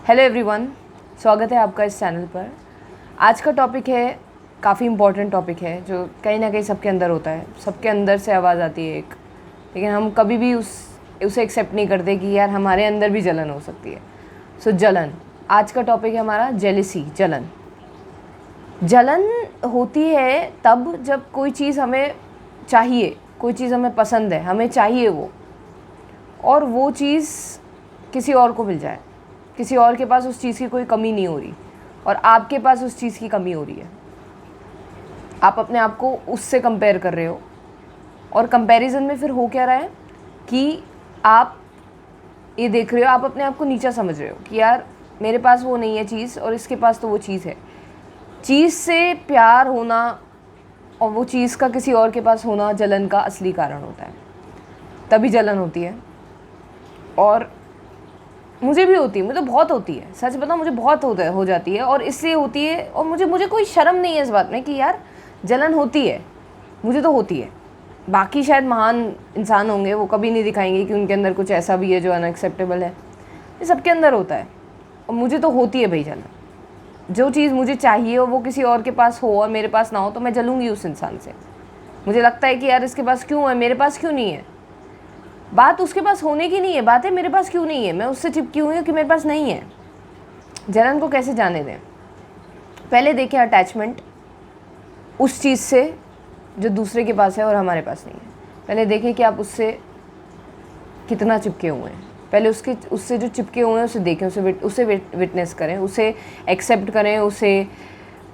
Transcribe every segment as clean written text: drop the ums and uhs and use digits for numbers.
Hello everyone, स्वागत है आपका इस चैनल पर। आज का टॉपिक है, काफ़ी इम्पोर्टेंट टॉपिक है जो कहीं ना कहीं सबके अंदर होता है। सबके अंदर से आवाज़ आती है एक, लेकिन हम कभी भी उसे एक्सेप्ट नहीं करते कि यार हमारे अंदर भी जलन हो सकती है। सो जलन, आज का टॉपिक है हमारा जेलिसी। जलन होती है तब जब कोई चीज़ हमें चाहिए, कोई चीज़ हमें पसंद है, हमें चाहिए वो, और वो चीज़ किसी और को मिल जाए। किसी और के पास उस चीज़ की कोई कमी नहीं हो रही और आपके पास उस चीज़ की कमी हो रही है। आप अपने आप को उससे कंपेयर कर रहे हो और कंपैरिजन में फिर हो क्या रहा है कि आप ये देख रहे हो, आप अपने आप को नीचा समझ रहे हो कि यार मेरे पास वो नहीं है चीज़ और इसके पास तो वो चीज़ है। चीज़ से प्यार होना और वो चीज़ का किसी और के पास होना जलन का असली कारण होता है। तभी जलन होती है। और मुझे भी होती है, मुझे तो बहुत होती है, सच बताऊं मुझे बहुत हो जाती है। और इसलिए होती है, और मुझे कोई शर्म नहीं है इस बात में कि यार जलन होती है, मुझे तो होती है। बाकी शायद महान इंसान होंगे, वो कभी नहीं दिखाएंगे कि उनके अंदर कुछ ऐसा भी है जो अनएक्सेप्टेबल है। ये सबके अंदर होता है और मुझे तो होती है भाई जलन। जो चीज़ मुझे चाहिए और वो किसी और के पास हो और मेरे पास ना हो तो मैं जलूँगी उस इंसान से। मुझे लगता है कि यार इसके पास क्यों है, मेरे पास क्यों नहीं है। बात उसके पास होने की नहीं है, बात है मेरे पास क्यों नहीं है। मैं उससे चिपकी हुई हूँ कि मेरे पास नहीं है। जलन को कैसे जाने दें? पहले देखें अटैचमेंट उस चीज़ से जो दूसरे के पास है और हमारे पास नहीं है। पहले देखें कि आप उससे कितना चिपके हुए हैं। पहले उससे जो चिपके हुए हैं उसे देखें, उसे विटनेस करें, उसे एक्सेप्ट करें। उसे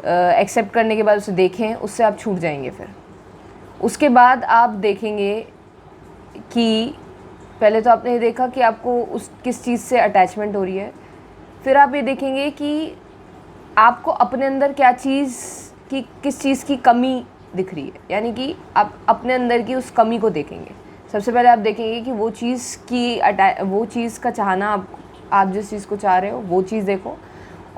एक्सेप्ट करने के बाद उसे देखें, उससे आप छूट जाएंगे। फिर उसके बाद आप देखेंगे कि पहले तो आपने ये देखा कि आपको उस किस चीज़ से अटैचमेंट हो रही है। फिर आप ये देखेंगे कि आपको अपने अंदर क्या चीज़ की, किस चीज़ की कमी दिख रही है। यानी कि आप अपने अंदर की उस कमी को देखेंगे। सबसे पहले आप देखेंगे कि वो चीज़ का चाहना, आप जिस चीज़ को चाह रहे हो वो चीज़ देखो।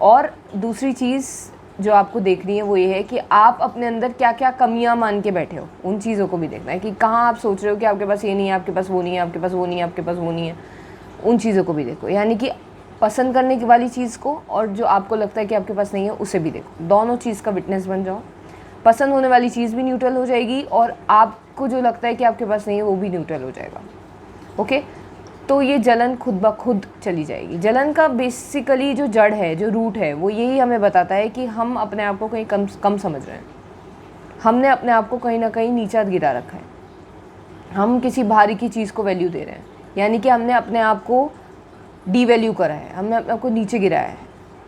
और दूसरी चीज़ जो आपको देखनी है वो ये है कि आप अपने अंदर क्या क्या कमियां मान के बैठे हो, उन चीज़ों को भी देखना है कि कहाँ आप सोच रहे हो कि आपके पास ये नहीं है, आपके पास वो नहीं है, आपके पास वो नहीं है, आपके पास वो नहीं है। उन चीज़ों को भी देखो। यानी कि पसंद करने की वाली चीज़ को और जो आपको लगता है कि आपके पास नहीं है उसे भी देखो। दोनों चीज़ का विटनेस बन जाओ। पसंद होने वाली चीज़ भी न्यूट्रल हो जाएगी और आपको जो लगता है कि आपके पास नहीं है वो भी न्यूट्रल हो जाएगा। ओके, तो ये जलन खुद ब खुद चली जाएगी। जलन का बेसिकली जो जड़ है, जो रूट है, वो यही हमें बताता है कि हम अपने आप को कहीं कम समझ रहे हैं। हमने अपने आप को कहीं ना कहीं नीचा गिरा रखा है। हम किसी बाहरी की चीज़ को वैल्यू दे रहे हैं, यानी कि हमने अपने आप को डीवैल्यू करा है, हमने अपने आप को नीचे गिराया है।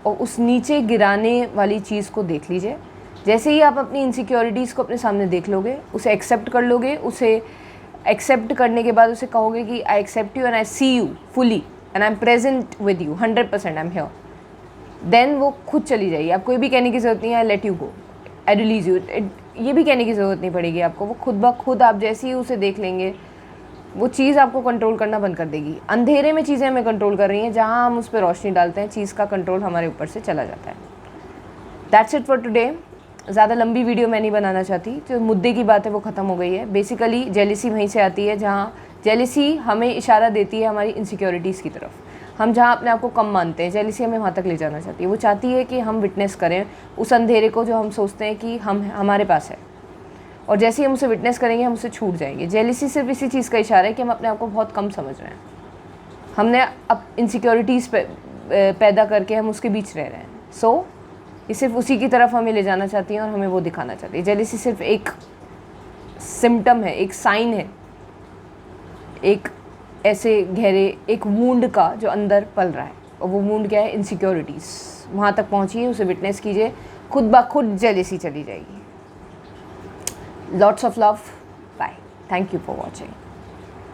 और उस नीचे गिराने वाली चीज़ को देख लीजिए। जैसे ही आप अपनी इनसिक्योरिटीज़ को अपने सामने देख लोगे, उसे एक्सेप्ट कर लोगे, उसे एक्सेप्ट करने के बाद उसे कहोगे कि I accept you and I see you fully and I am present with you 100%, I am here, then वो खुद चली जाएगी। आपको ये भी कहने की ज़रूरत नहीं है I let you go, I release you, ये भी कहने की ज़रूरत नहीं पड़ेगी आपको। वो खुद ब खुद आप जैसे ही उसे देख लेंगे, वो चीज़ आपको कंट्रोल करना बंद कर देगी। अंधेरे में चीज़ें हमें कंट्रोल कर रही हैं, जहाँ हम उस पर रोशनी डालते हैं चीज़ का कंट्रोल हमारे ऊपर से चला जाता है। That's it for today. ज़्यादा लंबी वीडियो मैं नहीं बनाना चाहती। जो मुद्दे की बात है वो ख़त्म हो गई है। बेसिकली जेलिसी वहीं से आती है, जहाँ जेलिसी हमें इशारा देती है हमारी इनसिक्योरिटीज़ की तरफ। हम जहाँ अपने आप को कम मानते हैं, जेलिसी हमें वहाँ तक ले जाना चाहती है। वो चाहती है कि हम विटनेस करें उस अंधेरे को जो हम सोचते हैं कि हमारे पास है, और जैसे ही हम उसे विटनेस करेंगे हम उससे छूट जाएंगे। जेलिसी सिर्फ इसी चीज़ का इशारा है कि हम अपने आप को बहुत कम समझ रहे हैं। हमने अब इनसिक्योरिटीज़ पैदा करके हम उसके बीच रह रहे हैं। सो ये सिर्फ उसी की तरफ हमें ले जाना चाहती है और हमें वो दिखाना चाहती है। जेलिसी सिर्फ एक सिम्टम है, एक साइन है, एक ऐसे गहरे एक वूंड का जो अंदर पल रहा है। और वो वूंड क्या है? इनसिक्योरिटीज़। वहाँ तक पहुँचिए, उसे विटनेस कीजिए, खुद ब खुद जेलिसी चली जाएगी। Lots of love, bye, thank you for watching.